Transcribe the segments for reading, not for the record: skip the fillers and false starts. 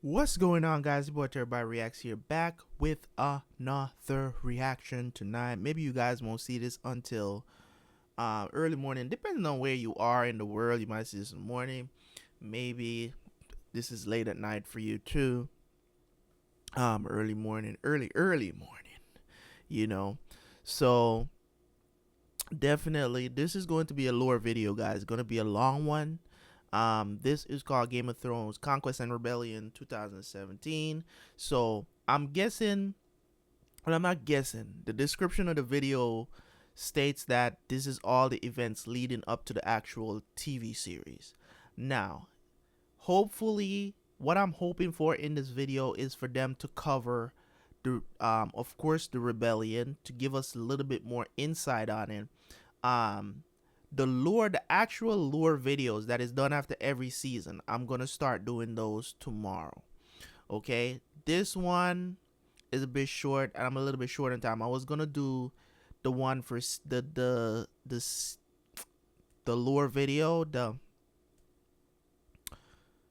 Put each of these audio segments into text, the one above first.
What's going on, guys? Your boy Everybody Reacts here, back with another reaction tonight. Maybe you guys won't see this until early morning, depending on where you are in the world. You might see this in the morning. Maybe this is late at night for you too. Early morning, early morning. You know, so definitely this is going to be a lore video, guys. It's going to be a long one. This is called Game of Thrones Conquest and Rebellion 2017. So I'm guessing, and I'm not guessing, the description of the video states that this is all the events leading up to the actual TV series. Now, hopefully, what I'm hoping for in this video is for them to cover the, of course, the rebellion, to give us a little bit more insight on it. The lore, the actual lore videos that is done after every season, I'm gonna start doing those tomorrow. Okay, this one is a bit short, and I'm a little bit short in time. I was gonna do the one for the lore video.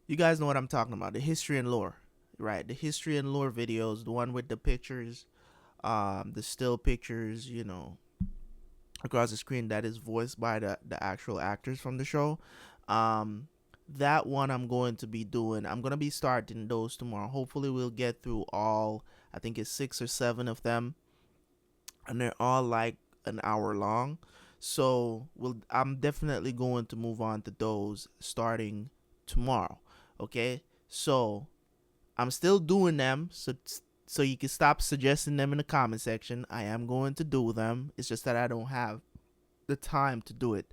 You guys know what I'm talking about, the history and lore, right? The history and lore videos, the one with the pictures, the still pictures, you know, across the screen, that is voiced by the actual actors from the show. That one I'm going to be doing. I'm going to be starting those tomorrow. Hopefully we'll get through all, I think it's 6 or 7 of them, and they're all like an hour long. So I'm definitely going to move on to those starting tomorrow. Okay, so I'm still doing them, so you can stop suggesting them in the comment section. I am going to do them. It's just that I don't have the time to do it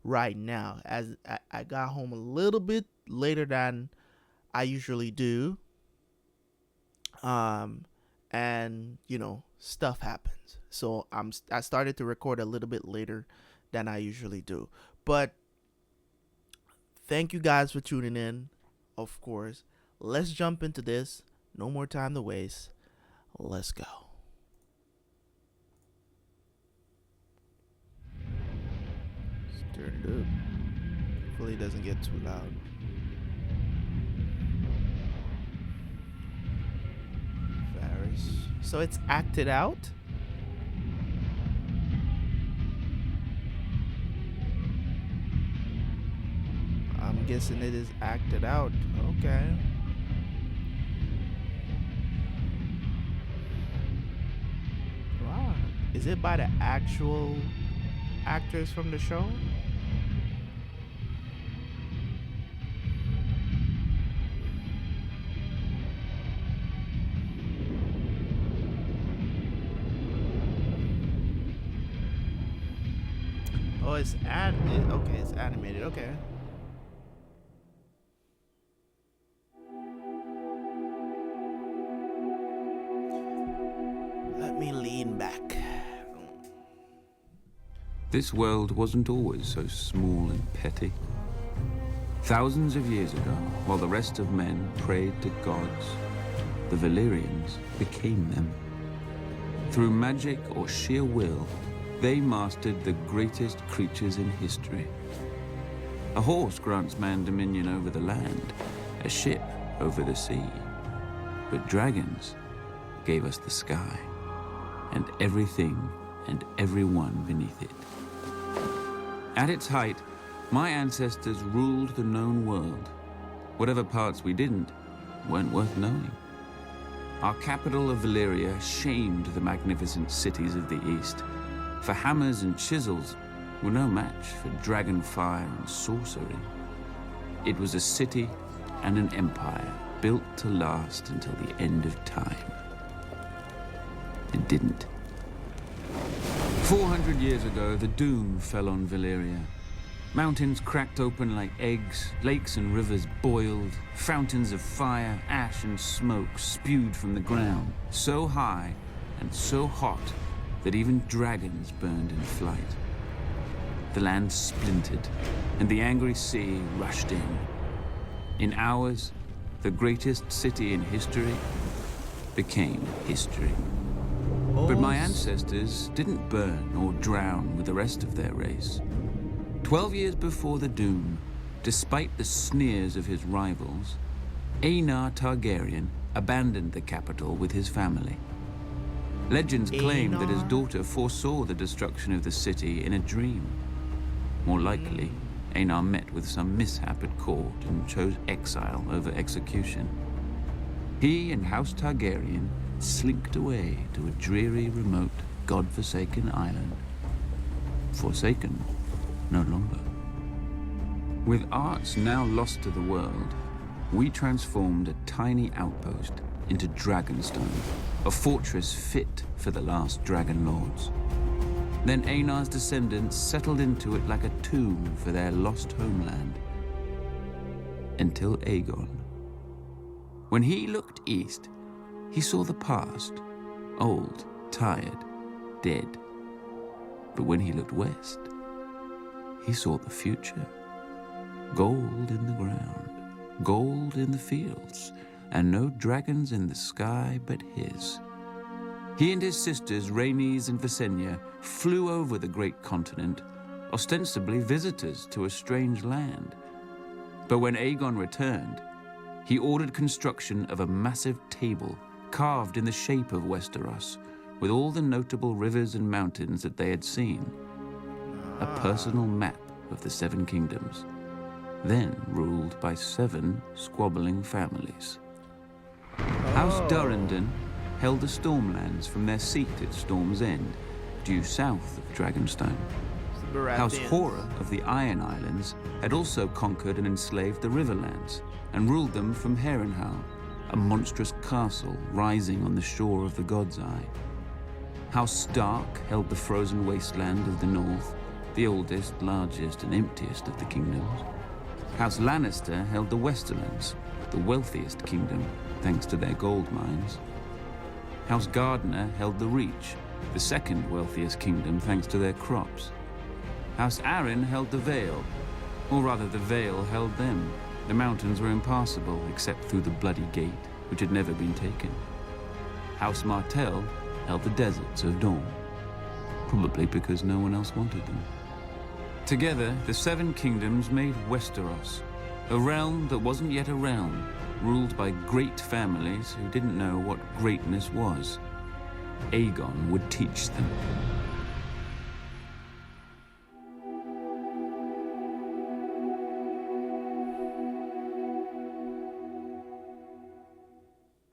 right now, as I got home a little bit later than I usually do. And you know, stuff happens. So I started to record a little bit later than I usually do. But thank you guys for tuning in. Of course, let's jump into this. No more time to waste. Let's go. Let's turn it up. Hopefully it doesn't get too loud. Varys. So it's acted out? I'm guessing it is acted out. Okay. Wow. Is it by the actual actors from the show? Oh, it's animated. Okay, it's animated. Okay. Let me lean back. This world wasn't always so small and petty. Thousands of years ago, while the rest of men prayed to gods, the Valyrians became them. Through magic or sheer will, they mastered the greatest creatures in history. A horse grants man dominion over the land, a ship over the sea. But dragons gave us the sky, and everything and everyone beneath it. At its height, my ancestors ruled the known world. Whatever parts we didn't weren't worth knowing. Our capital of Valyria shamed the magnificent cities of the east, for hammers and chisels were no match for dragon fire and sorcery. It was a city and an empire built to last until the end of time. It didn't. 400 years ago, the Doom fell on Valyria. Mountains cracked open like eggs, lakes and rivers boiled, fountains of fire, ash and smoke spewed from the ground, so high and so hot that even dragons burned in flight. The land splintered, and the angry sea rushed in. In hours, the greatest city in history became history. But my ancestors didn't burn or drown with the rest of their race. 12 years before the Doom, despite the sneers of his rivals, Aenar Targaryen abandoned the capital with his family. Legends claim that his daughter foresaw the destruction of the city in a dream. More likely, Aenar met with some mishap at court and chose exile over execution. He and House Targaryen slinked away to a dreary, remote, god-forsaken island. Forsaken no longer. With arts now lost to the world, we transformed a tiny outpost into Dragonstone, a fortress fit for the last Dragon Lords. Then Aenar's descendants settled into it like a tomb for their lost homeland. Until Aegon. When he looked east, he saw the past, old, tired, dead. But when he looked west, he saw the future. Gold in the ground, gold in the fields, and no dragons in the sky but his. He and his sisters, Rhaenys and Visenya, flew over the great continent, ostensibly visitors to a strange land. But when Aegon returned, he ordered construction of a massive table carved in the shape of Westeros, with all the notable rivers and mountains that they had seen. A personal map of the Seven Kingdoms, then ruled by 7 squabbling families. House Durrandon held the Stormlands from their seat at Storm's End, due south of Dragonstone. House Horror of the Iron Islands had also conquered and enslaved the Riverlands, and ruled them from Harrenhal, a monstrous castle rising on the shore of the God's Eye. House Stark held the frozen wasteland of the north, the oldest, largest, and emptiest of the kingdoms. House Lannister held the Westerlands, the wealthiest kingdom, thanks to their gold mines. House Gardner held the Reach, the second wealthiest kingdom thanks to their crops. House Arryn held the Vale, or rather the Vale held them. The mountains were impassable except through the Bloody Gate, which had never been taken. House Martell held the deserts of Dorne, probably because no one else wanted them. Together, the 7 kingdoms made Westeros, a realm that wasn't yet a realm, ruled by great families who didn't know what greatness was. Aegon would teach them.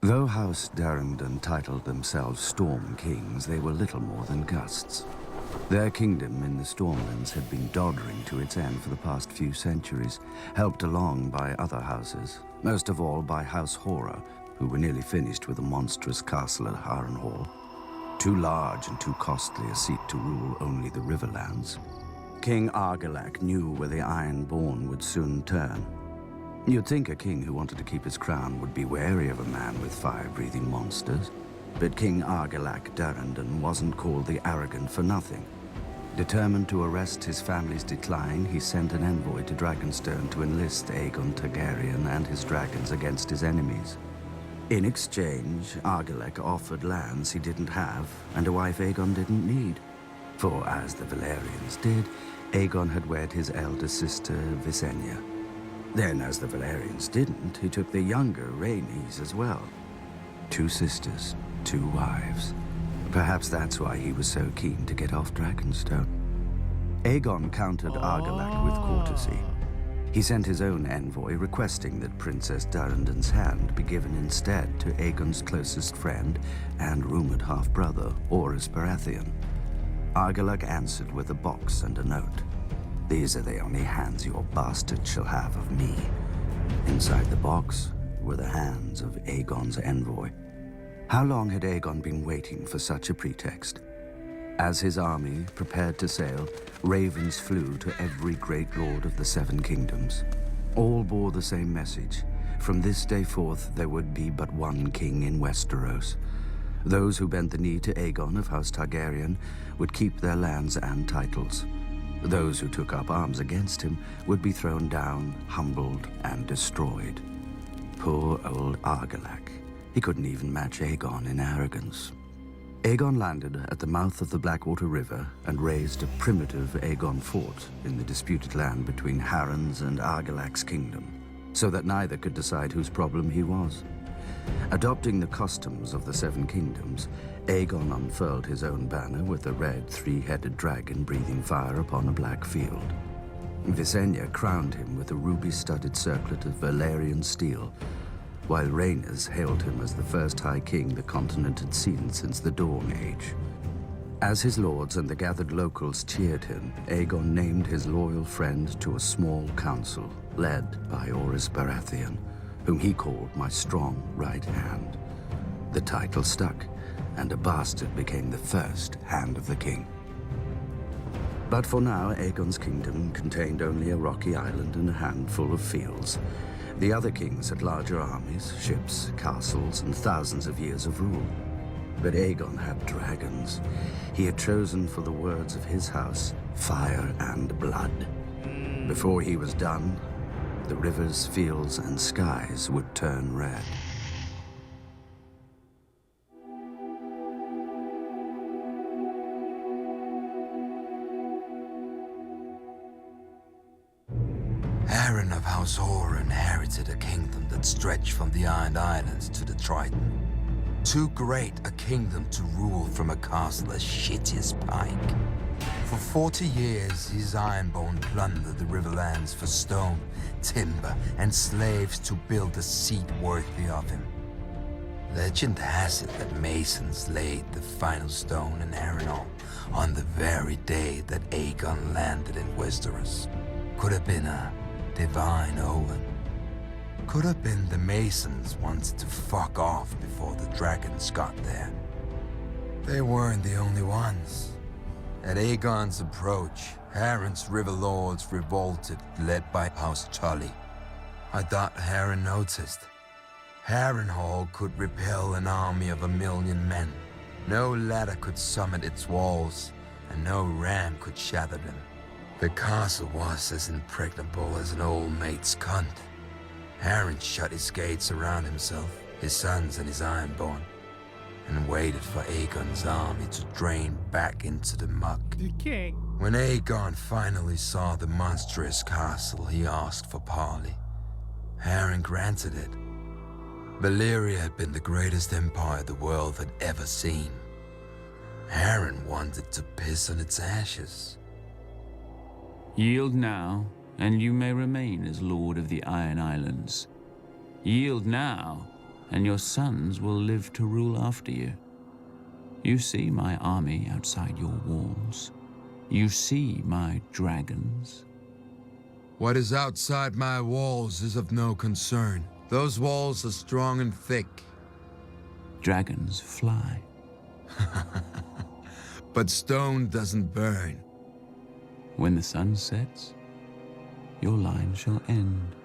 Though House Durrandon titled themselves Storm Kings, they were little more than gusts. Their kingdom in the Stormlands had been doddering to its end for the past few centuries, helped along by other houses, most of all by House Horror, who were nearly finished with a monstrous castle at Harrenhal. Too large and too costly a seat to rule only the Riverlands. King Argilac knew where the Ironborn would soon turn. You'd think a king who wanted to keep his crown would be wary of a man with fire-breathing monsters. But King Argilac Durrandon wasn't called the Arrogant for nothing. Determined to arrest his family's decline, he sent an envoy to Dragonstone to enlist Aegon Targaryen and his dragons against his enemies. In exchange, Argilac offered lands he didn't have and a wife Aegon didn't need. For as the Valyrians did, Aegon had wed his elder sister, Visenya. Then, as the Valyrians didn't, he took the younger Rhaenys as well. 2 sisters, 2 wives. Perhaps that's why he was so keen to get off Dragonstone. Aegon countered Argilac with courtesy. He sent his own envoy requesting that Princess Durrandon's hand be given instead to Aegon's closest friend and rumored half-brother, Orys Baratheon. Argilac answered with a box and a note. "These are the only hands your bastard shall have of me." Inside the box were the hands of Aegon's envoy. How long had Aegon been waiting for such a pretext? As his army prepared to sail, ravens flew to every great lord of the 7 kingdoms. All bore the same message. From this day forth, there would be but one king in Westeros. Those who bent the knee to Aegon of House Targaryen would keep their lands and titles. Those who took up arms against him would be thrown down, humbled, and destroyed. Poor old Argilac. He couldn't even match Aegon in arrogance. Aegon landed at the mouth of the Blackwater River and raised a primitive Aegon fort in the disputed land between Harren's and Argilac's kingdom. so that neither could decide whose problem he was. Adopting the customs of the Seven Kingdoms, Aegon unfurled his own banner with a red three-headed dragon breathing fire upon a black field. Visenya crowned him with a ruby-studded circlet of Valyrian steel, while Rhaenys hailed him as the first High King the continent had seen since the Dawn Age. As his lords and the gathered locals cheered him, Aegon named his loyal friend to a small council, led by Orys Baratheon, whom he called my strong right hand. The title stuck, and a bastard became the first Hand of the King. But for now, Aegon's kingdom contained only a rocky island and a handful of fields. The other kings had larger armies, ships, castles, and thousands of years of rule. But Aegon had dragons. He had chosen for the words of his house, fire and blood. Before he was done, the rivers, fields, and skies would turn red. Harren of House Hoare inherited a kingdom that stretched from the Iron Islands to the Triton. Too great a kingdom to rule from a castle as shitty as Pike. For 40 years, his Ironborn plundered the Riverlands for stone, timber, and slaves to build a seat worthy of him. Legend has it that masons laid the final stone in Harrenhal on the very day that Aegon landed in Westeros. Could have been a divine omen. Could have been the masons wanted to fuck off before the dragons got there. They weren't the only ones. At Aegon's approach, Harren's river lords revolted, led by House Tully. I thought Harren noticed. Harrenhal could repel an army of 1,000,000 men. No ladder could summit its walls, and no ram could shatter them. The castle was as impregnable as an old mate's cunt. Harren shut his gates around himself, his sons, and his Ironborn, and waited for Aegon's army to drain back into the muck. The king. When Aegon finally saw the monstrous castle, he asked for parley. Harren granted it. Valyria had been the greatest empire the world had ever seen. Harren wanted to piss on its ashes. Yield now, and you may remain as Lord of the Iron Islands. Yield now, and your sons will live to rule after you. You see my army outside your walls. You see my dragons. What is outside my walls is of no concern. Those walls are strong and thick. Dragons fly. But stone doesn't burn. When the sun sets, your line shall end.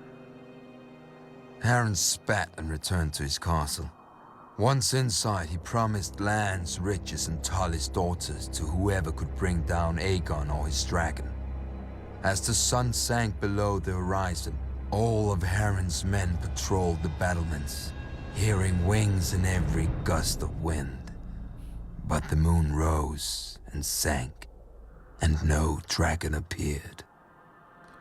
Harren spat and returned to his castle. Once inside, he promised lands, riches, and Tully's daughters to whoever could bring down Aegon or his dragon. As the sun sank below the horizon, all of Harren's men patrolled the battlements, hearing wings in every gust of wind. But the moon rose and sank, and no dragon appeared.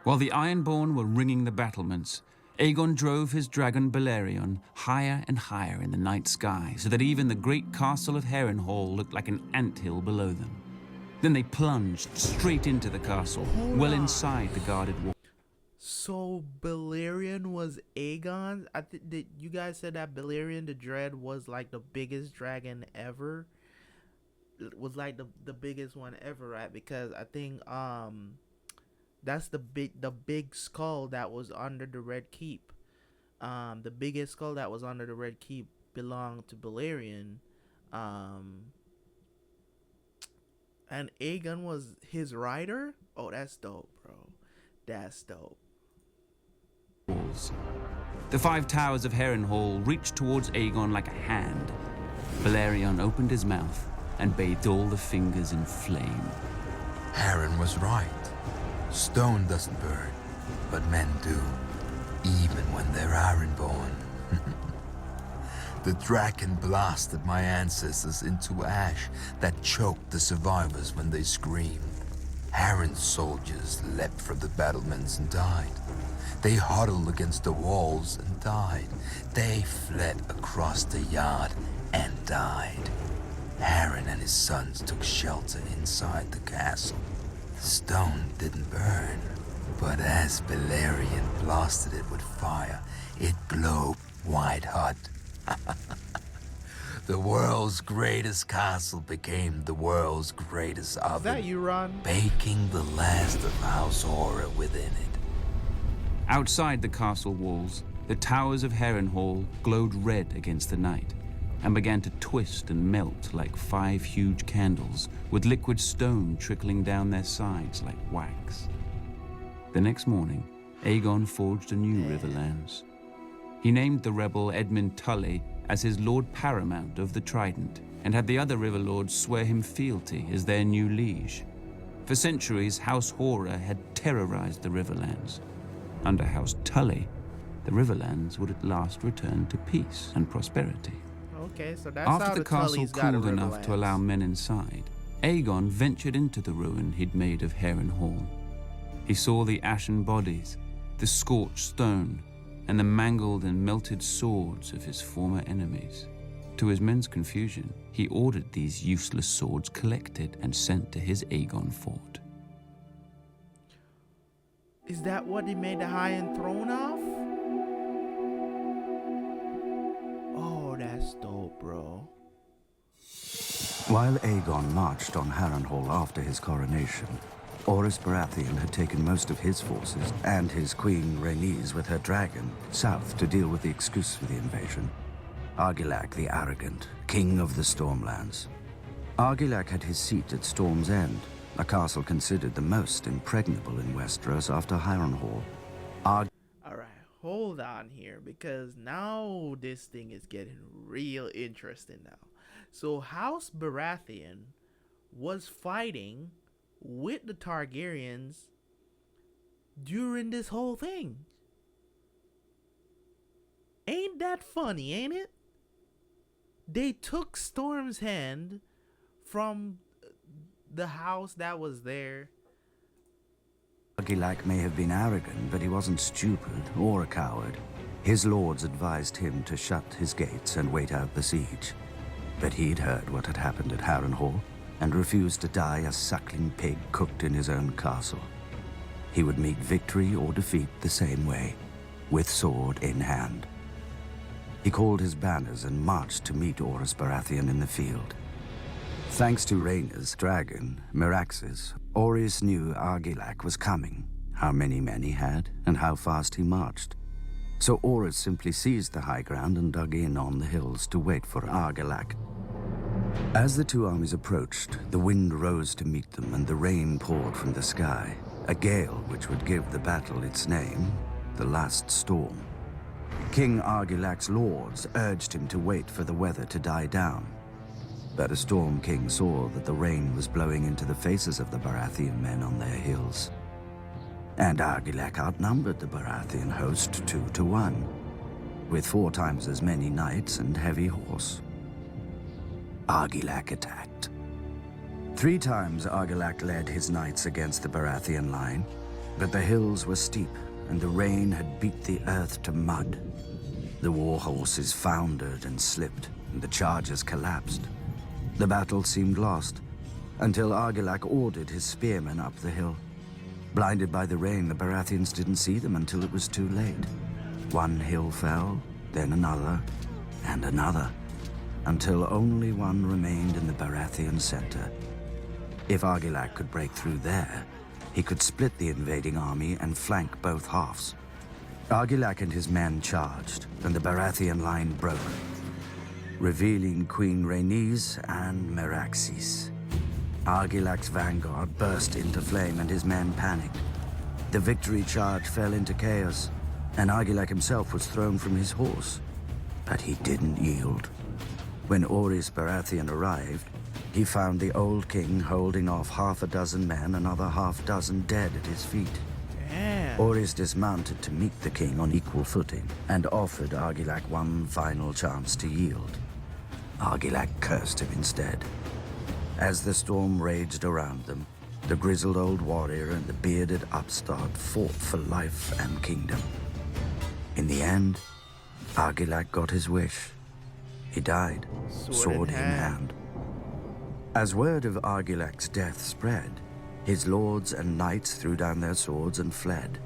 While the Ironborn were ringing the battlements, Aegon drove his dragon Balerion higher and higher in the night sky, so that even the great castle of Harrenhal looked like an anthill below them. Then they plunged straight into the castle, well inside the guarded wall. So Balerion was Aegon? I think you guys said that Balerion the Dread was like the biggest dragon ever. It was like the biggest one ever, right? Because I think that's the big skull that was under the Red Keep. The biggest skull that was under the Red Keep belonged to Balerion. And Aegon was his rider? Oh, that's dope, bro. That's dope. The 5 towers of Harrenhal reached towards Aegon like a hand. Balerion opened his mouth and bathed all the fingers in flame. Harren was right. Stone doesn't burn, but men do, even when they're Ironborn. The dragon blasted my ancestors into ash that choked the survivors when they screamed. Harren's soldiers leapt from the battlements and died. They huddled against the walls and died. They fled across the yard and died. Harren and his sons took shelter inside the castle. The stone didn't burn, but as Balerion blasted it with fire, it glowed white hot. The world's greatest castle became the world's greatest oven. Is that you, Ron? Baking the last of House Horror within it. Outside the castle walls, the towers of Harrenhal glowed red against the night and began to twist and melt like 5 huge candles, with liquid stone trickling down their sides like wax. The next morning, Aegon forged a new Riverlands. He named the rebel Edmund Tully as his Lord Paramount of the Trident, and had the other river lords swear him fealty as their new liege. For centuries, House Horror had terrorized the Riverlands. Under House Tully, the Riverlands would at last return to peace and prosperity. Okay, so that's how After the castle Tullys got cooled enough Riverlands. to allow men inside, Aegon ventured into the ruin he'd made of Harrenhal. He saw the ashen bodies, the scorched stone, and the mangled and melted swords of his former enemies. To his men's confusion, he ordered these useless swords collected and sent to his Aegon fort. Is that what he made the Iron Throne of? Oh, that's dope, bro. While Aegon marched on Harrenhal after his coronation, Orys Baratheon had taken most of his forces and his queen Rhaenys with her dragon south to deal with the excuse for the invasion. Argilac the Arrogant, king of the Stormlands. Argilac had his seat at Storm's End, a castle considered the most impregnable in Westeros after Harrenhal. Alright, hold on here, because now this thing is getting real interesting now. So House Baratheon was fighting with the Targaryens during this whole thing. Ain't that funny, ain't it? They took Storm's Hand from the house that was there. Argilac may have been arrogant, but he wasn't stupid or a coward. His lords advised him to shut his gates and wait out the siege. But he'd heard what had happened at Harrenhal and refused to die a suckling pig cooked in his own castle. He would meet victory or defeat the same way, with sword in hand. He called his banners and marched to meet Orys Baratheon in the field. Thanks to Rhaenyra's dragon, Meraxes, Orys knew Argilac was coming, how many men he had, and how fast he marched. So Orys simply seized the high ground and dug in on the hills to wait for Argilac. As the two armies approached, the wind rose to meet them and the rain poured from the sky, a gale which would give the battle its name, the Last Storm. King Argilac's lords urged him to wait for the weather to die down. But a Storm King saw that the rain was blowing into the faces of the Baratheon men on their hills. And Argilac outnumbered the Baratheon host 2-1, with 4 times as many knights and heavy horse. Argilac attacked. 3 times Argilac led his knights against the Baratheon line, but the hills were steep and the rain had beat the earth to mud. The war horses foundered and slipped, and the chargers collapsed. The battle seemed lost, until Argilac ordered his spearmen up the hill. Blinded by the rain, the Baratheons didn't see them until it was too late. One hill fell, then another, and another, until only one remained in the Baratheon center. If Argilac could break through there, he could split the invading army and flank both halves. Argilac and his men charged, and the Baratheon line broke, revealing Queen Rhaenys and Meraxes. Argilac's vanguard burst into flame and his men panicked. The victory charge fell into chaos, and Argilac himself was thrown from his horse. But he didn't yield. When Orys Baratheon arrived, he found the old king holding off 6 men, another 6 dead at his feet. Damn. Orys dismounted to meet the king on equal footing and offered Argilac one final chance to yield. Argilac cursed him instead. As the storm raged around them, The grizzled old warrior and the bearded upstart fought for life and kingdom. In the end, Argilac got his wish. He died, sword in hand. As word of Argilac's death spread, his lords and knights threw down their swords and fled.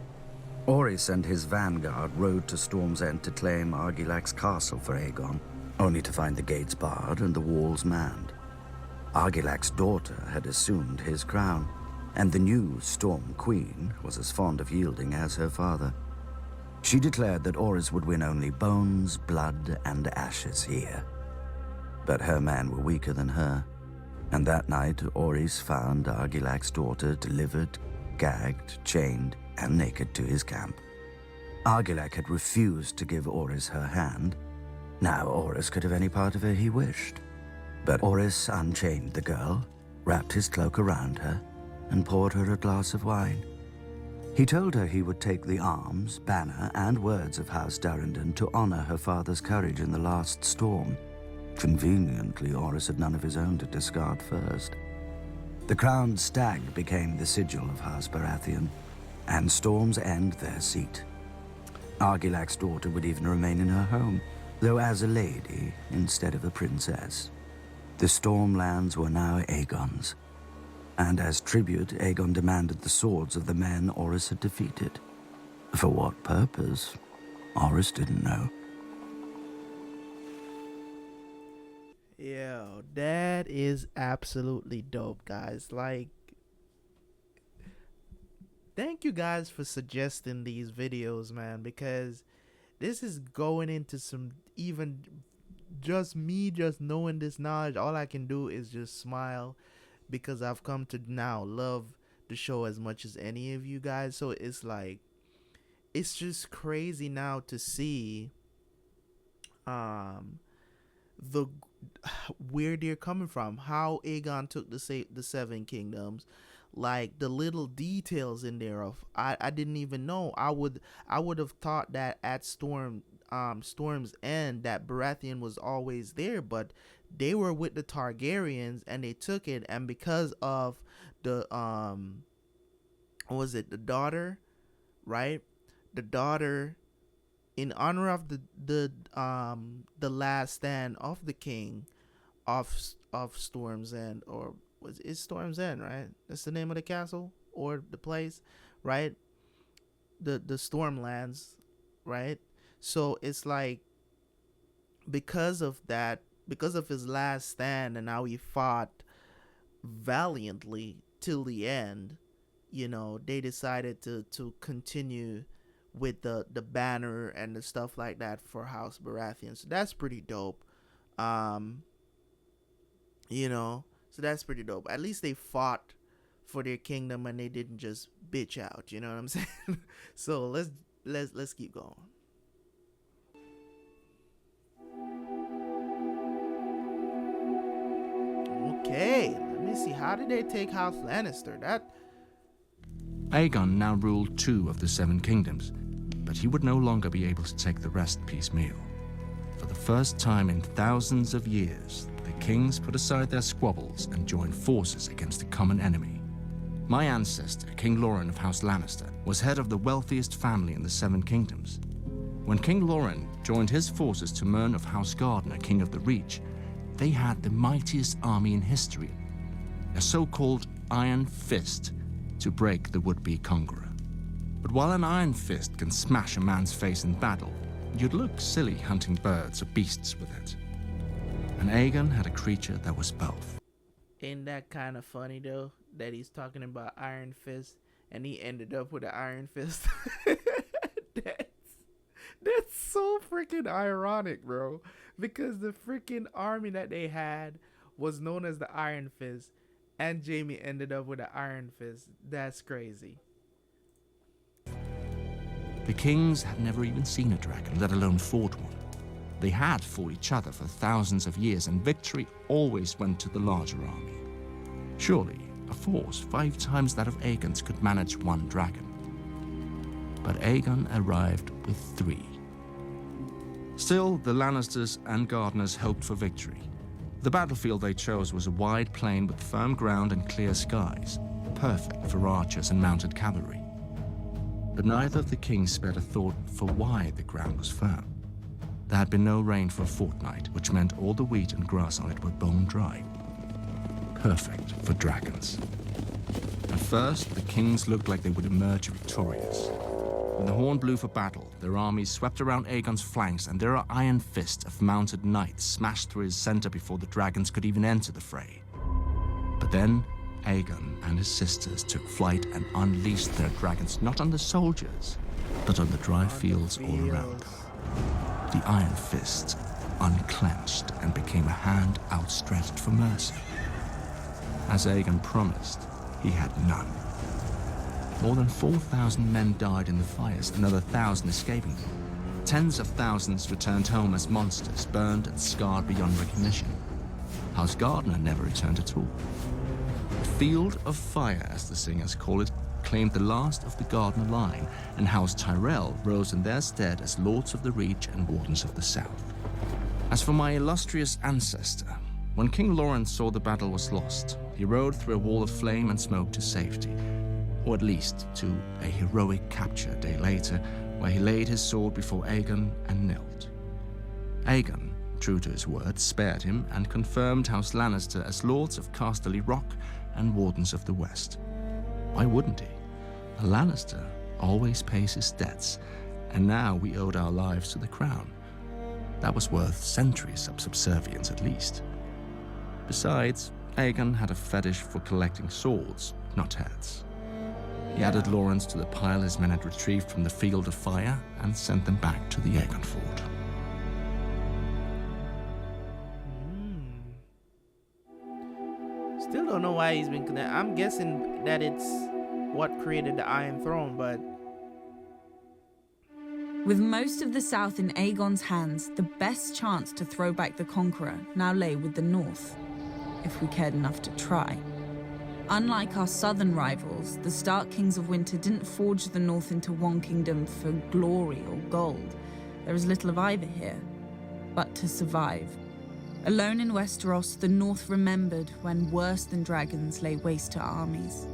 Orys and his vanguard rode to Storm's End to claim Argilac's castle for Aegon, only to find the gates barred and the walls manned. Argilac's daughter had assumed his crown, and the new Storm Queen was as fond of yielding as her father. She declared that Orys would win only bones, blood, and ashes here. But her men were weaker than her, and that night Orys found Argilac's daughter delivered, gagged, chained, and naked to his camp. Argilac had refused to give Orys her hand. Now Orys could have any part of her he wished. But Orys unchained the girl, wrapped his cloak around her, and poured her a glass of wine. He told her he would take the arms, banner, and words of House Durrandon to honor her father's courage in the last storm. Conveniently, Orys had none of his own to discard first. The crowned stag became the sigil of House Baratheon, and Storm's End their seat. Argilac's daughter would even remain in her home, though as a lady instead of a princess. The Stormlands were now Aegon's, and as tribute, Aegon demanded the swords of the men Orys had defeated. For what purpose, Orys didn't know. Yo, that is absolutely dope, guys. Like, thank you guys for suggesting these videos, man, because this is going into some, even just me just knowing this knowledge, all I can do is just smile, because I've come to now love the show as much as any of you guys. So it's like, it's just crazy now to see the where they're coming from, how Aegon took the Seven Kingdoms, like the little details in there of I didn't even know. I would have thought that at Storm's End that Baratheon was always there, but they were with the Targaryens and they took it, and because of the what was it, the daughter, right? The daughter, in honor of the last stand of the king of Storm's End, or was it Storm's End, right? That's the name of the castle or the place, right? The Stormlands, right? So it's like, because of that, because of his last stand and how he fought valiantly till the end, you know, they decided to continue with the banner and the stuff like that for House Baratheon. So that's pretty dope. You know, so that's pretty dope. At least they fought for their kingdom and they didn't just bitch out, you know what I'm saying? So let's keep going. Okay, let me see. How did they take House Lannister? Aegon now ruled 2 of the 7 kingdoms, but he would no longer be able to take the rest piecemeal. For the first time in thousands of years, the kings put aside their squabbles and joined forces against a common enemy. My ancestor, King Loren of House Lannister, was head of the wealthiest family in the 7 kingdoms. When King Loren joined his forces to Mern of House Gardner, king of the Reach, they had the mightiest army in history, a so-called Iron Fist, to break the would-be conqueror. But while an iron fist can smash a man's face in battle, you'd look silly hunting birds or beasts with it. And Aegon had a creature that was both. Ain't that kind of funny though, that he's talking about Iron Fist and he ended up with an Iron Fist? That's so freaking ironic, bro. Because the freaking army that they had was known as the Iron Fist, and Jaime ended up with an Iron Fist. That's crazy. The kings had never even seen a dragon, let alone fought one. They had fought each other for thousands of years, and victory always went to the larger army. Surely, a force 5 times that of Aegon's could manage 1 dragon. But Aegon arrived with 3. Still, the Lannisters and Gardeners hoped for victory. The battlefield they chose was a wide plain with firm ground and clear skies, perfect for archers and mounted cavalry. But neither of the kings spared a thought for why the ground was firm. There had been no rain for a fortnight, which meant all the wheat and grass on it were bone dry. Perfect for dragons. At first, the kings looked like they would emerge victorious. When the horn blew for battle, their armies swept around Aegon's flanks, and their iron fist of mounted knights smashed through his center before the dragons could even enter the fray. But then, Aegon and his sisters took flight and unleashed their dragons not on the soldiers, but on the dry fields all around them. The iron fist unclenched and became a hand outstretched for mercy. As Aegon promised, he had none. More than 4,000 men died in the fires, another 1,000 escaping them. Tens of thousands returned home as monsters, burned and scarred beyond recognition. House Gardner never returned at all. The Field of Fire, as the singers call it, claimed the last of the Gardner line, and House Tyrell rose in their stead as Lords of the Reach and Wardens of the South. As for my illustrious ancestor, when King Lawrence saw the battle was lost, he rode through a wall of flame and smoke to safety, or at least to a heroic capture a day later, where he laid his sword before Aegon and knelt. Aegon, true to his word, spared him and confirmed House Lannister as Lords of Casterly Rock and Wardens of the West. Why wouldn't he? A Lannister always pays his debts, and now we owed our lives to the crown. That was worth centuries of subservience at least. Besides, Aegon had a fetish for collecting swords, not heads. He added Lawrence to the pile his men had retrieved from the Field of Fire and sent them back to the Aegon fort. Still don't know why he's been connected. I'm guessing that it's what created the Iron Throne, but with most of the south in Aegon's hands, the best chance to throw back the Conqueror now lay with the north, if we cared enough to try. Unlike our southern rivals, the Stark Kings of Winter didn't forge the north into one kingdom for glory or gold. There is little of either here, but to survive. Alone in Westeros, the north remembered when worse than dragons lay waste to armies.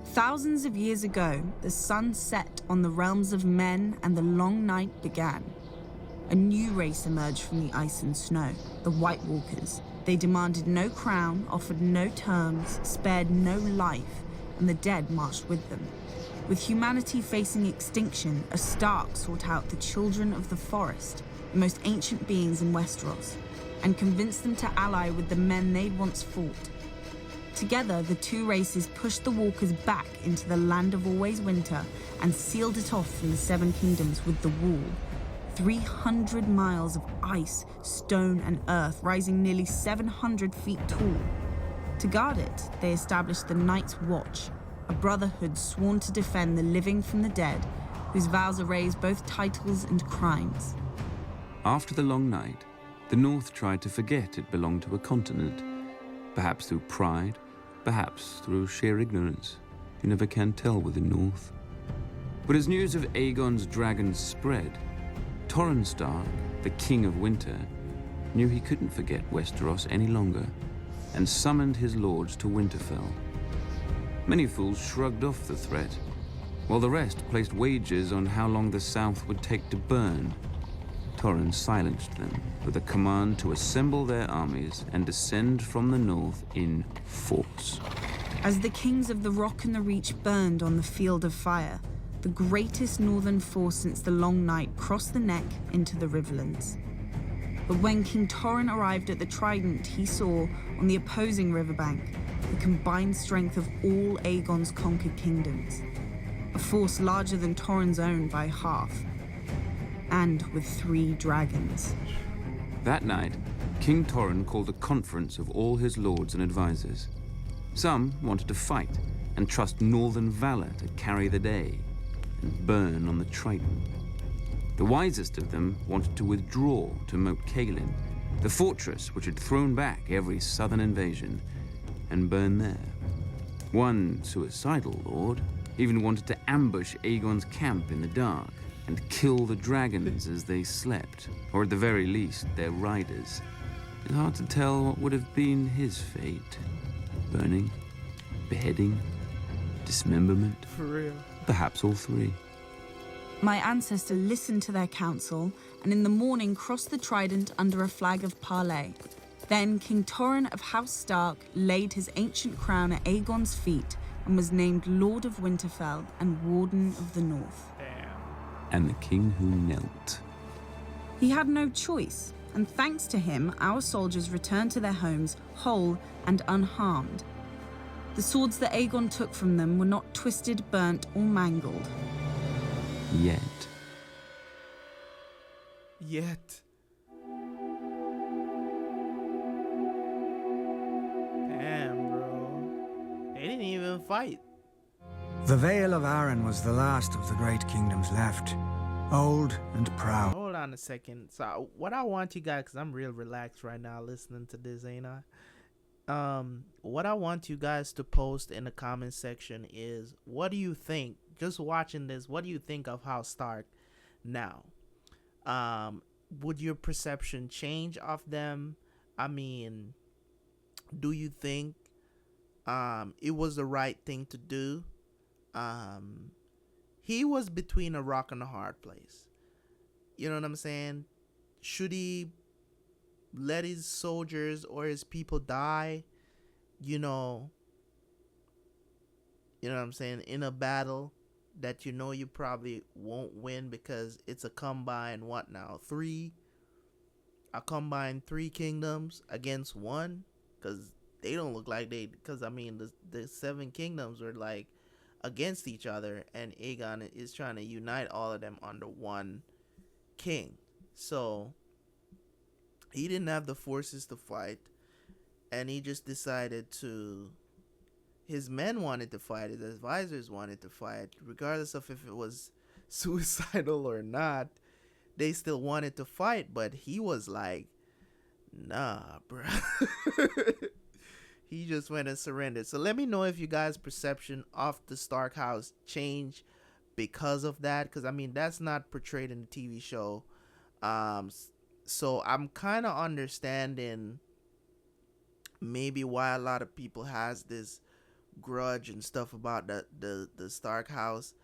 Thousands of years ago, the sun set on the realms of men and the long night began. A new race emerged from the ice and snow, the White Walkers. They demanded no crown, offered no terms, spared no life, and the dead marched with them. With humanity facing extinction, a Stark sought out the children of the forest, the most ancient beings in Westeros, and convinced them to ally with the men they'd once fought. Together, the two races pushed the Walkers back into the land of always winter and sealed it off from the Seven Kingdoms with the Wall. 300 miles of ice, stone, and earth, rising nearly 700 feet tall. To guard it, they established the Night's Watch, a brotherhood sworn to defend the living from the dead, whose vows erase both titles and crimes. After the long night, the North tried to forget it belonged to a continent, perhaps through pride, perhaps through sheer ignorance. You never can tell with the North. But as news of Aegon's dragons spread, Torrhen Stark, the King of Winter, knew he couldn't forget Westeros any longer, and summoned his lords to Winterfell. Many fools shrugged off the threat, while the rest placed wagers on how long the South would take to burn. Torrhen silenced them with a command to assemble their armies and descend from the north in force. As the kings of the Rock and the Reach burned on the Field of Fire, the greatest northern force since the Long Night crossed the neck into the Riverlands. But when King Torrhen arrived at the Trident, he saw, on the opposing riverbank, the combined strength of all Aegon's conquered kingdoms. A force larger than Torrhen's own by half, and with 3 dragons. That night, King Torrhen called a conference of all his lords and advisors. Some wanted to fight and trust northern valor to carry the day and burn on the Trident. The wisest of them wanted to withdraw to Moat Cailin, the fortress which had thrown back every southern invasion, and burn there. One suicidal lord even wanted to ambush Aegon's camp in the dark and kill the dragons as they slept, or at the very least, their riders. It's hard to tell what would have been his fate. Burning, beheading, Dismemberment? For real. Perhaps all three. My ancestor listened to their counsel and in the morning crossed the trident under a flag of parley. Then King Torrhen of House Stark laid his ancient crown at Aegon's feet and was named Lord of Winterfell and Warden of the North. And the king who knelt. He had no choice, and thanks to him, our soldiers returned to their homes whole and unharmed. The swords that Aegon took from them were not twisted, burnt, or mangled. Yet. Damn, bro. They didn't even fight. The Vale of Arryn was the last of the great kingdoms left, old and proud. Hold on a second. So what I want you guys, because I'm real relaxed right now listening to this, ain't I? What I want you guys to post in the comment section is, what do you think, just watching this, what do you think of House Stark now? Would your perception change of them? I mean, do you think it was the right thing to do? He was between a rock and a hard place. You know what I'm saying? Should he let his soldiers or his people die? You know what I'm saying? In a battle that you probably won't win because it's a combined what now? A combined 3 kingdoms against 1, because they don't look like because I mean the 7 kingdoms are like against each other, and Aegon is trying to unite all of them under one king. So he didn't have the forces to fight, and he just decided to, his men wanted to fight, his advisors wanted to fight, regardless of if it was suicidal or not, they still wanted to fight. But he was like, nah, bro. He just went and surrendered. So let me know if you guys' perception of the Stark house changed because of that, because I mean that's not portrayed in the TV show. So I'm kind of understanding maybe why a lot of people has this grudge and stuff about the Stark house.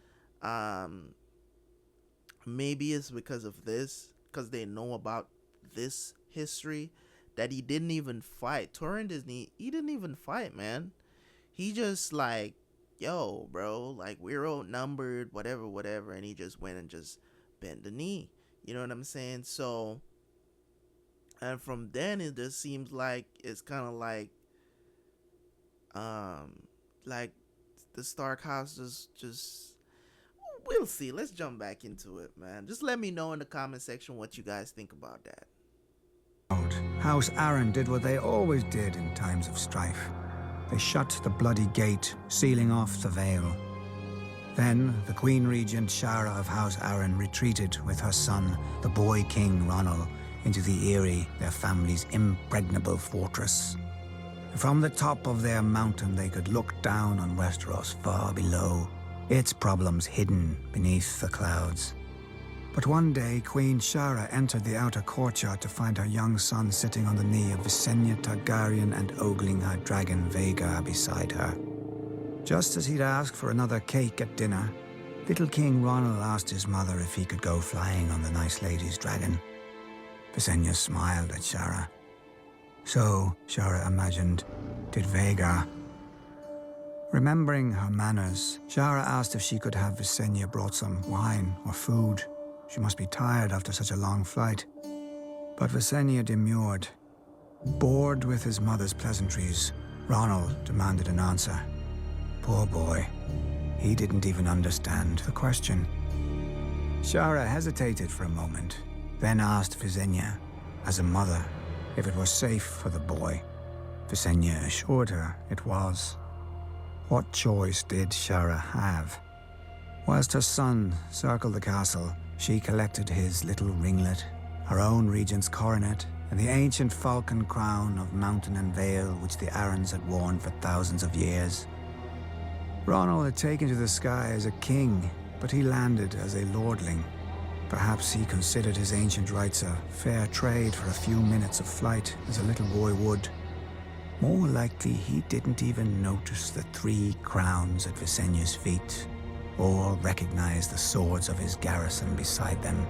Maybe it's because of this, because they know about this history, that he didn't even fight. Torrhen he didn't even fight, man. He just like, yo, bro, like, we're outnumbered, whatever, and he just went and just bent the knee. You know what I'm saying? So, and from then it just seems like it's kind of like the Stark house just we'll see. Let's jump back into it, man. Just let me know in the comment section what you guys think about that. House Arryn did what they always did in times of strife. They shut the bloody gate, sealing off the Vale. Then the Queen Regent Shara of House Arryn retreated with her son, the boy King Ronald, into the Eyrie, their family's impregnable fortress. From the top of their mountain they could look down on Westeros far below, its problems hidden beneath the clouds. But one day, Queen Shara entered the outer courtyard to find her young son sitting on the knee of Visenya Targaryen and ogling her dragon Vhagar beside her. Just as he'd asked for another cake at dinner, little King Ronald asked his mother if he could go flying on the nice lady's dragon. Visenya smiled at Shara. So, Shara imagined, did Vhagar. Remembering her manners, Shara asked if she could have Visenya brought some wine or food. She must be tired after such a long flight. But Visenya demurred. Bored with his mother's pleasantries, Ronald demanded an answer. Poor boy. He didn't even understand the question. Shara hesitated for a moment, then asked Visenya, as a mother, if it was safe for the boy. Visenya assured her it was. What choice did Shara have? Whilst her son circled the castle, she collected his little ringlet, her own regent's coronet, and the ancient falcon crown of mountain and vale which the Arryns had worn for thousands of years. Ronald had taken to the sky as a king, but he landed as a lordling. Perhaps he considered his ancient rights a fair trade for a few minutes of flight, as a little boy would. More likely, he didn't even notice the 3 crowns at Visenya's feet, or recognize the swords of his garrison beside them.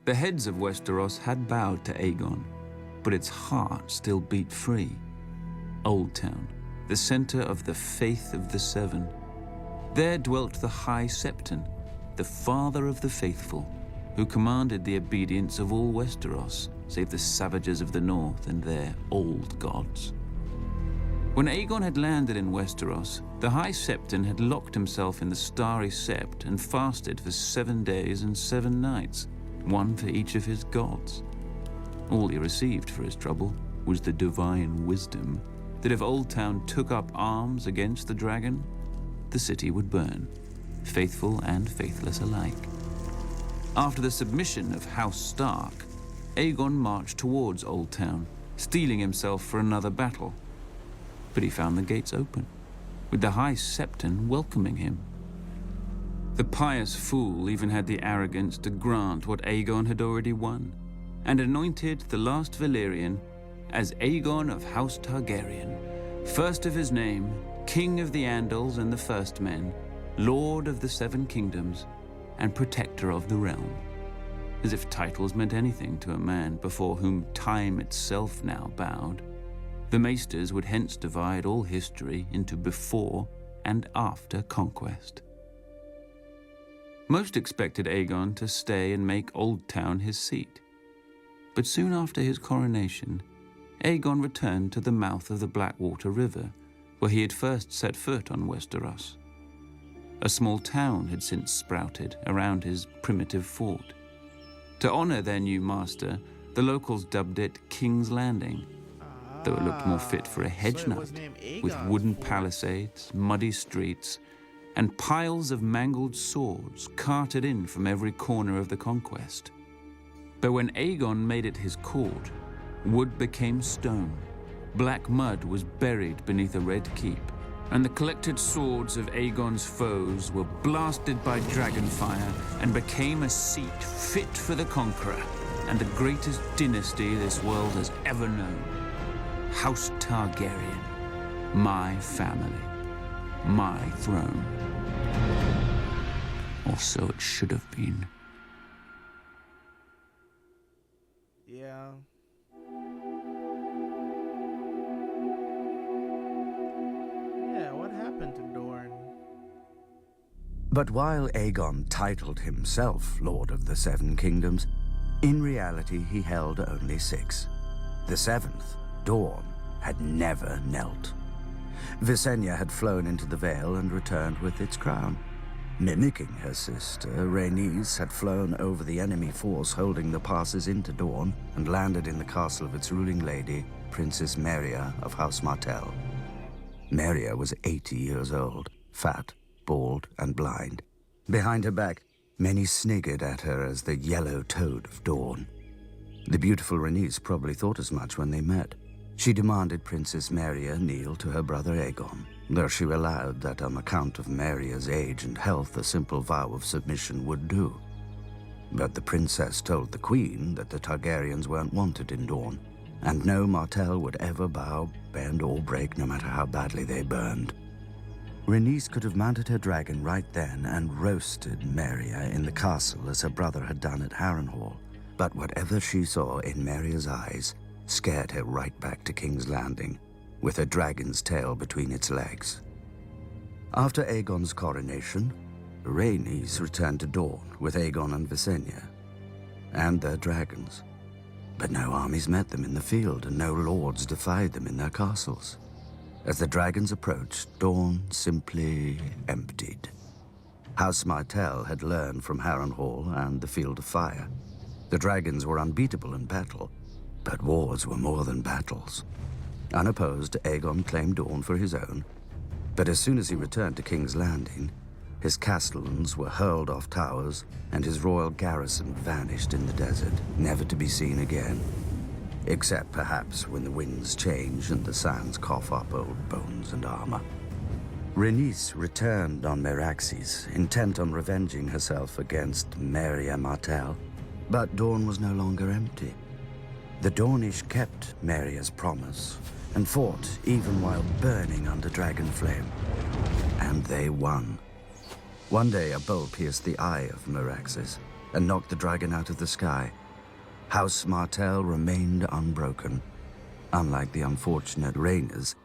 The heads of Westeros had bowed to Aegon, but its heart still beat free. Oldtown, the center of the faith of the Seven. There dwelt the High Septon, the father of the faithful, who commanded the obedience of all Westeros, save the savages of the north and their old gods. When Aegon had landed in Westeros, the High Septon had locked himself in the Starry Sept and fasted for 7 days and 7 nights, one for each of his gods. All he received for his trouble was the divine wisdom that if Oldtown took up arms against the dragon, the city would burn, faithful and faithless alike. After the submission of House Stark, Aegon marched towards Oldtown, steeling himself for another battle. But he found the gates open, with the High Septon welcoming him. The pious fool even had the arrogance to grant what Aegon had already won, and anointed the last Valyrian as Aegon of House Targaryen, first of his name, King of the Andals and the First Men, Lord of the 7 Kingdoms, and Protector of the Realm. As if titles meant anything to a man before whom time itself now bowed. The Maesters would hence divide all history into before and after Conquest. Most expected Aegon to stay and make Oldtown his seat. But soon after his coronation, Aegon returned to the mouth of the Blackwater River, where he had first set foot on Westeros. A small town had since sprouted around his primitive fort. To honor their new master, the locals dubbed it King's Landing, though it looked more fit for a hedge so it knot, was named Aegon's with wooden fort. palisades, muddy streets, and piles of mangled swords carted in from every corner of the Conquest. But when Aegon made it his court, wood became stone, black mud was buried beneath a red keep, and the collected swords of Aegon's foes were blasted by dragonfire and became a seat fit for the conqueror and the greatest dynasty this world has ever known. House Targaryen, my family, my throne. Or so it should have been. Yeah. Yeah, what happened to Dorne? But while Aegon titled himself Lord of the 7 Kingdoms, in reality he held only 6. The 7th, Dorne, had never knelt. Visenya had flown into the Vale and returned with its crown. Mimicking her sister, Rhaenys had flown over the enemy force holding the passes into Dorne and landed in the castle of its ruling lady, Princess Meria of House Martell. Meria was 80 years old, fat, bald, and blind. Behind her back, many sniggered at her as the yellow toad of Dorne. The beautiful Rhaenys probably thought as much when they met. She demanded Princess Meria kneel to her brother Aegon, though she allowed that on account of Meria's age and health, a simple vow of submission would do. But the princess told the queen that the Targaryens weren't wanted in Dorne, and no Martell would ever bow, bend, or break, no matter how badly they burned. Rhaenys could have mounted her dragon right then and roasted Meria in the castle as her brother had done at Harrenhal, but whatever she saw in Meria's eyes scared her right back to King's Landing, with her dragon's tail between its legs. After Aegon's coronation, Rhaenys returned to Dorne with Aegon and Visenya, and their dragons. But no armies met them in the field, and no lords defied them in their castles. As the dragons approached, Dorne simply emptied. House Martell had learned from Harrenhal and the Field of Fire. The dragons were unbeatable in battle, but wars were more than battles. Unopposed, Aegon claimed Dorne for his own, but as soon as he returned to King's Landing, his castellans were hurled off towers, and his royal garrison vanished in the desert, never to be seen again. Except perhaps when the winds change and the sands cough up old bones and armor. Rhaenys returned on Meraxes, intent on revenging herself against Maria Martell. But Dorne was no longer empty. The Dornish kept Maria's promise and fought even while burning under dragon flame. And they won. One day, a bolt pierced the eye of Meraxes and knocked the dragon out of the sky. House Martell remained unbroken. Unlike the unfortunate Rhaenys,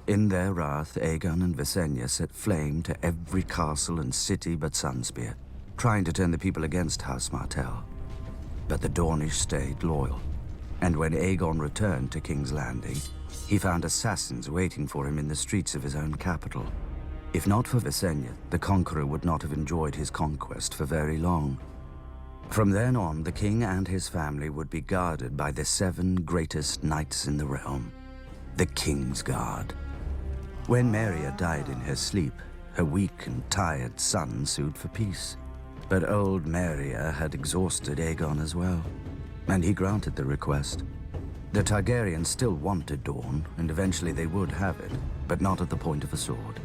in their wrath, Aegon and Visenya set flame to every castle and city but Sunspear, trying to turn the people against House Martell. But the Dornish stayed loyal, and when Aegon returned to King's Landing, he found assassins waiting for him in the streets of his own capital. If not for Visenya, the Conqueror would not have enjoyed his conquest for very long. From then on, the king and his family would be guarded by the 7 greatest knights in the realm, the King's Guard. When Maria died in her sleep, her weak and tired son sued for peace. But old Maria had exhausted Aegon as well, and he granted the request. The Targaryens still wanted Dorne, and eventually they would have it, but not at the point of a sword.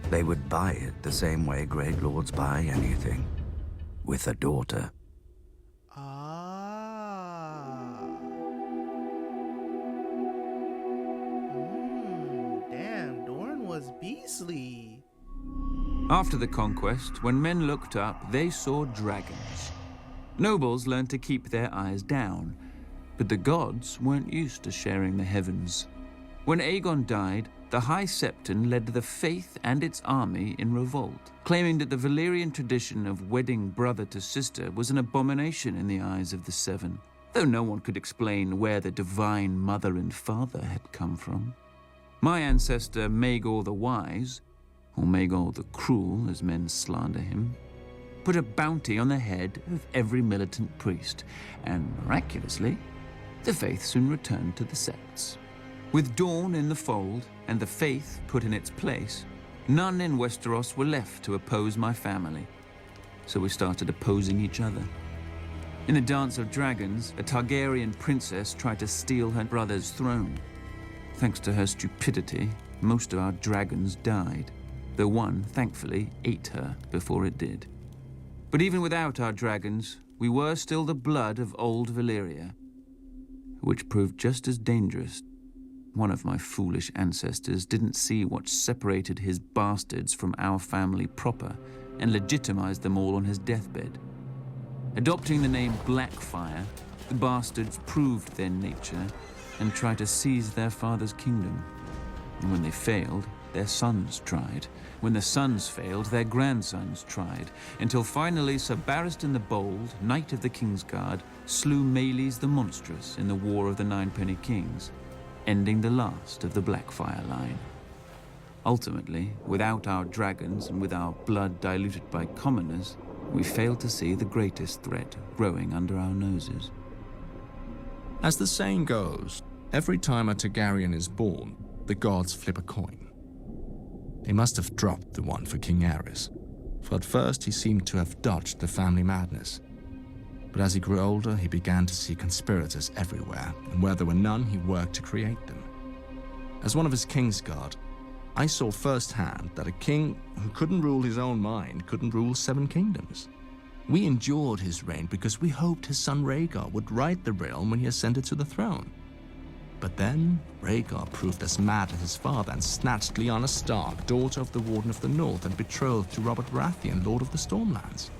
They would buy it the same way great lords buy anything, with a daughter. Damn, Dorne was beastly. After the conquest, when men looked up, they saw dragons. Nobles learned to keep their eyes down, but the gods weren't used to sharing the heavens. When Aegon died, the High Septon led the Faith and its army in revolt, claiming that the Valyrian tradition of wedding brother to sister was an abomination in the eyes of the Seven, though no one could explain where the divine mother and father had come from. My ancestor Maegor the Wise, or Maegor the Cruel as men slander him, put a bounty on the head of every militant priest, and miraculously, the faith soon returned to the sects. With Dorne in the fold and the faith put in its place, none in Westeros were left to oppose my family, so we started opposing each other. In the Dance of Dragons, a Targaryen princess tried to steal her brother's throne. Thanks to her stupidity, most of our dragons died, though one, thankfully, ate her before it did. But even without our dragons, we were still the blood of old Valyria, which proved just as dangerous. One of my foolish ancestors didn't see what separated his bastards from our family proper and legitimized them all on his deathbed. Adopting the name Blackfire, the bastards proved their nature and tried to seize their father's kingdom. And when they failed, their sons tried. When the sons failed, their grandsons tried, until finally Sir Barristan the Bold, Knight of the Kingsguard, slew Meleys the Monstrous in the War of the Ninepenny Kings, ending the last of the Blackfire line. Ultimately, without our dragons and with our blood diluted by commoners, we failed to see the greatest threat growing under our noses. As the saying goes, every time a Targaryen is born, the gods flip a coin. They must have dropped the one for King Aerys, for at first he seemed to have dodged the family madness. But as he grew older, he began to see conspirators everywhere, and where there were none, he worked to create them. As one of his Kingsguard, I saw firsthand that a king who couldn't rule his own mind couldn't rule 7 kingdoms. We endured his reign because we hoped his son Rhaegar would right the realm when he ascended to the throne. But then, Rhaegar proved as mad as his father and snatched Lyanna Stark, daughter of the Warden of the North and betrothed to Robert Baratheon, Lord of the Stormlands.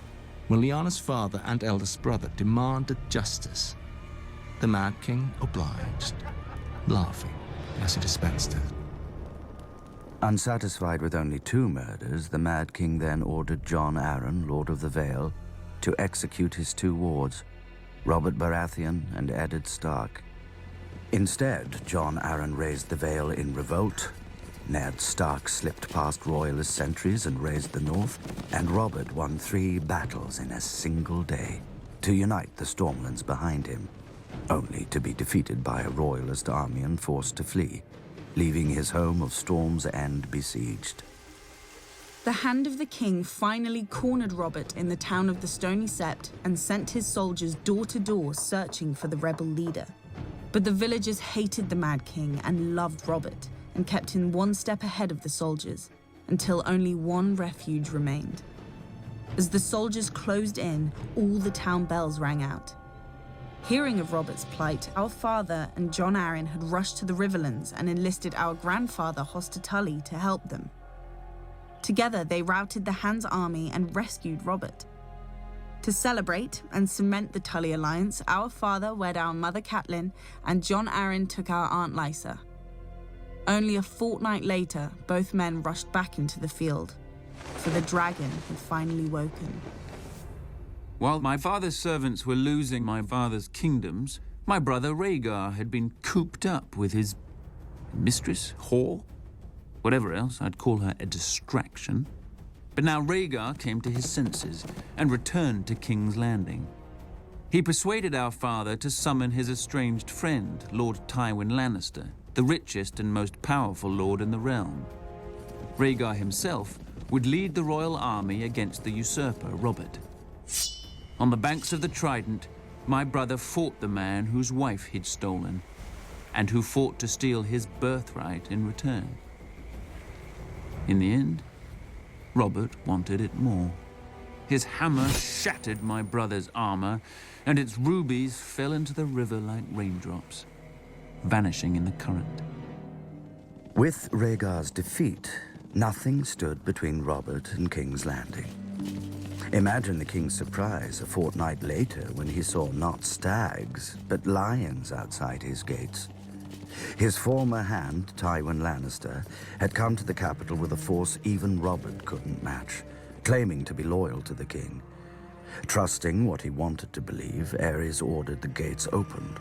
When Lyanna's father and eldest brother demanded justice, the Mad King obliged, laughing as he dispensed it. Unsatisfied with only 2 murders, the Mad King then ordered Jon Arryn, Lord of the Vale, to execute his 2 wards, Robert Baratheon and Eddard Stark. Instead, Jon Arryn raised the Vale in revolt, Ned Stark slipped past royalist sentries and raised the north, and Robert won 3 battles in a single day to unite the Stormlands behind him, only to be defeated by a royalist army and forced to flee, leaving his home of Storm's End besieged. The Hand of the King finally cornered Robert in the town of the Stony Sept and sent his soldiers door to door searching for the rebel leader. But the villagers hated the Mad King and loved Robert, and kept him one step ahead of the soldiers, until only one refuge remained. As the soldiers closed in, all the town bells rang out. Hearing of Robert's plight, our father and Jon Arryn had rushed to the Riverlands and enlisted our grandfather Hoster Tully to help them. Together, they routed the Hand's army and rescued Robert. To celebrate and cement the Tully alliance, our father wed our mother Catelyn, and Jon Arryn took our aunt Lysa. Only a fortnight later, both men rushed back into the field, for the dragon had finally woken. While my father's servants were losing my father's kingdoms, my brother Rhaegar had been cooped up with his mistress, whore, whatever else. I'd call her a distraction. But now Rhaegar came to his senses and returned to King's Landing. He persuaded our father to summon his estranged friend, Lord Tywin Lannister, the richest and most powerful lord in the realm. Rhaegar himself would lead the royal army against the usurper, Robert. On the banks of the Trident, my brother fought the man whose wife he'd stolen, and who fought to steal his birthright in return. In the end, Robert wanted it more. His hammer shattered my brother's armor, and its rubies fell into the river like raindrops, vanishing in the current. With Rhaegar's defeat, nothing stood between Robert and King's Landing. Imagine the king's surprise a fortnight later when he saw not stags, but lions outside his gates. His former hand, Tywin Lannister, had come to the capital with a force even Robert couldn't match, claiming to be loyal to the king. Trusting what he wanted to believe, Aerys ordered the gates opened,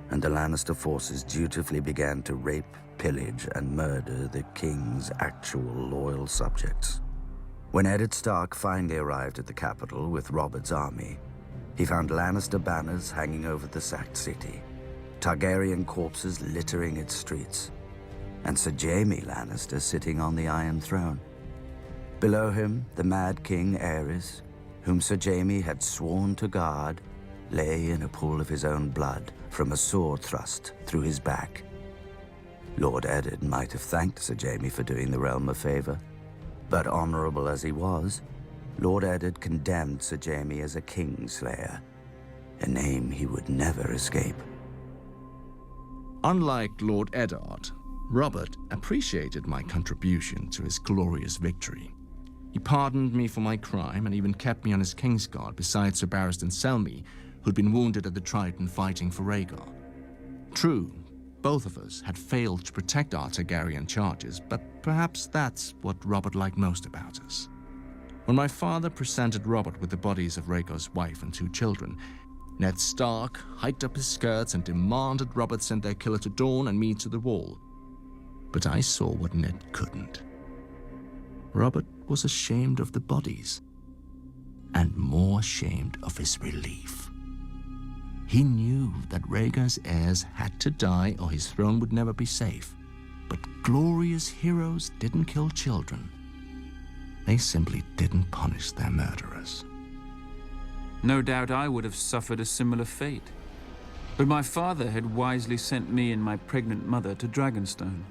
and the Lannister forces dutifully began to rape, pillage, and murder the king's actual loyal subjects. When Eddard Stark finally arrived at the capital with Robert's army, he found Lannister banners hanging over the sacked city, Targaryen corpses littering its streets, and Sir Jaime Lannister sitting on the Iron Throne. Below him, the Mad King Aerys, whom Sir Jaime had sworn to guard, lay in a pool of his own blood from a sword thrust through his back. Lord Eddard might have thanked Sir Jaime for doing the realm a favor, but honorable as he was, Lord Eddard condemned Sir Jaime as a kingslayer, a name he would never escape. Unlike Lord Eddard, Robert appreciated my contribution to his glorious victory. He pardoned me for my crime and even kept me on his Kingsguard beside Sir Barristan Selmy, who'd been wounded at the Trident fighting for Rhaegar. True, both of us had failed to protect our Targaryen charges, but perhaps that's what Robert liked most about us. When my father presented Robert with the bodies of Rhaegar's wife and 2 children, Ned Stark hiked up his skirts and demanded Robert send their killer to Dorne and me to the Wall. But I saw what Ned couldn't. Robert was ashamed of the bodies, and more ashamed of his relief. He knew that Rhaegar's heirs had to die or his throne would never be safe. But glorious heroes didn't kill children. They simply didn't punish their murderers. No doubt I would have suffered a similar fate. But my father had wisely sent me and my pregnant mother to Dragonstone.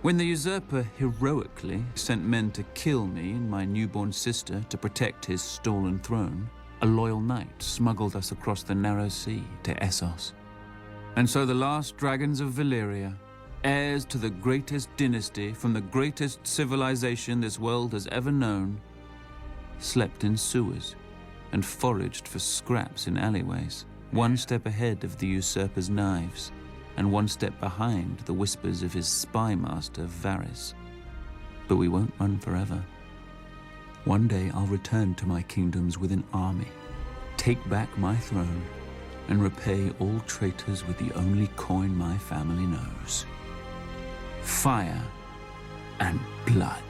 When the usurper heroically sent men to kill me and my newborn sister to protect his stolen throne, a loyal knight smuggled us across the narrow sea to Essos. And so the last dragons of Valyria, heirs to the greatest dynasty from the greatest civilization this world has ever known, slept in sewers and foraged for scraps in alleyways, one step ahead of the usurper's knives, and one step behind the whispers of his spy master, Varys. But we won't run forever. One day I'll return to my kingdoms with an army, take back my throne, and repay all traitors with the only coin my family knows: fire and blood.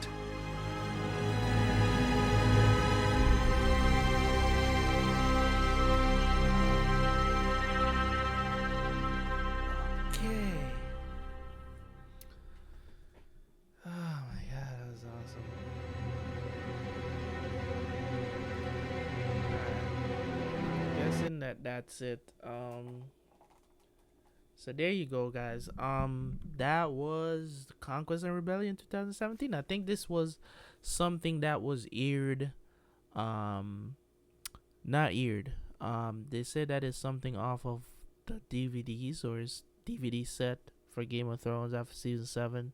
Okay. Oh my god, that was awesome. Alright. Guessing that's it. So there you go, guys. That was Conquest and Rebellion 2017. I think this was something that was aired, not aired. They said that is something off of the DVDs or is DVD set for Game of Thrones after season 7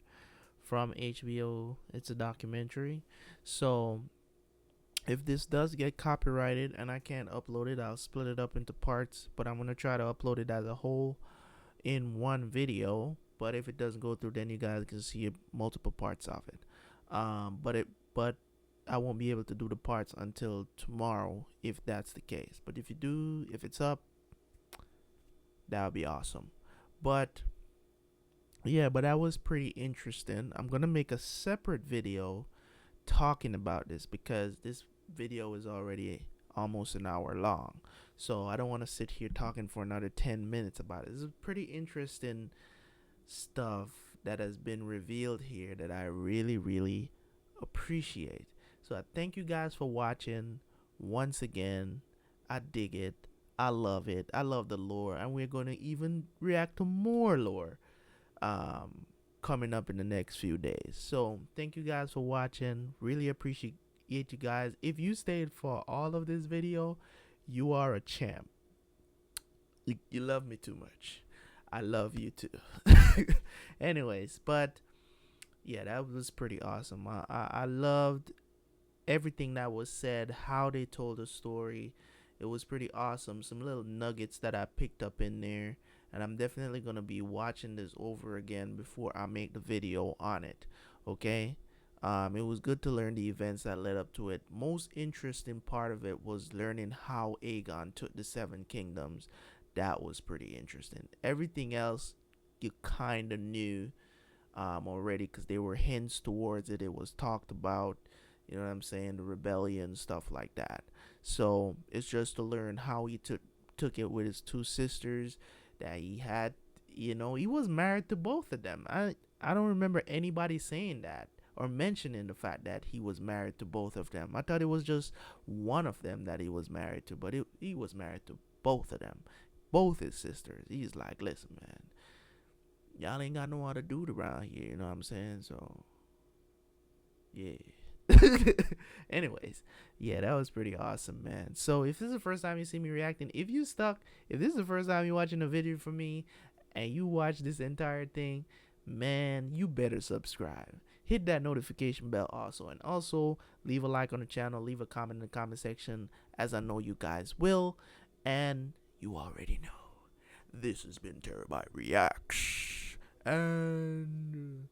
from HBO. It's a documentary. So if this does get copyrighted and I can't upload it, I'll split it up into parts, but I'm going to try to upload it as a whole in one video. But if it doesn't go through, then you guys can see multiple parts of it. But I won't be able to do the parts until tomorrow if that's the case. But if it's up, that would be awesome. But yeah, but that was pretty interesting. I'm going to make a separate video talking about this because this video is already almost an hour long. So I don't want to sit here talking for another 10 minutes about it. This is pretty interesting stuff that has been revealed here that I really, really appreciate. So I thank you guys for watching. Once again, I dig it. I love it. I love the lore. And we're going to even react to more lore coming up in the next few days. So thank you guys for watching. Really appreciate you guys. If you stayed for all of this video, you are a champ. You love me too much. I love you too. Anyways, but yeah, that was pretty awesome. I loved everything that was said, how they told the story. It was pretty awesome. Some little nuggets that I picked up in there. And I'm definitely going to be watching this over again before I make the video on it. Okay? It was good to learn the events that led up to it. Most interesting part of it was learning how Aegon took the 7 kingdoms. That was pretty interesting. Everything else you kind of knew already because there were hints towards it. It was talked about. You know what I'm saying? The rebellion, stuff like that. So it's just to learn how he took it with his 2 sisters that he had. You know, he was married to both of them. I don't remember anybody saying that or mentioning the fact that he was married to both of them. I thought it was just one of them that he was married to, but he was married to both of them, both his sisters. He's like, listen, man, y'all ain't got no other dude around here. You know what I'm saying? So, yeah. Anyways, yeah, that was pretty awesome, man. So if this is the first time you see me reacting, if this is the first time you're watching a video from me and you watch this entire thing, man, you better subscribe. Hit that notification bell also, and also leave a like on the channel, leave a comment in the comment section, as I know you guys will. And you already know, this has been Terabyte Reacts, and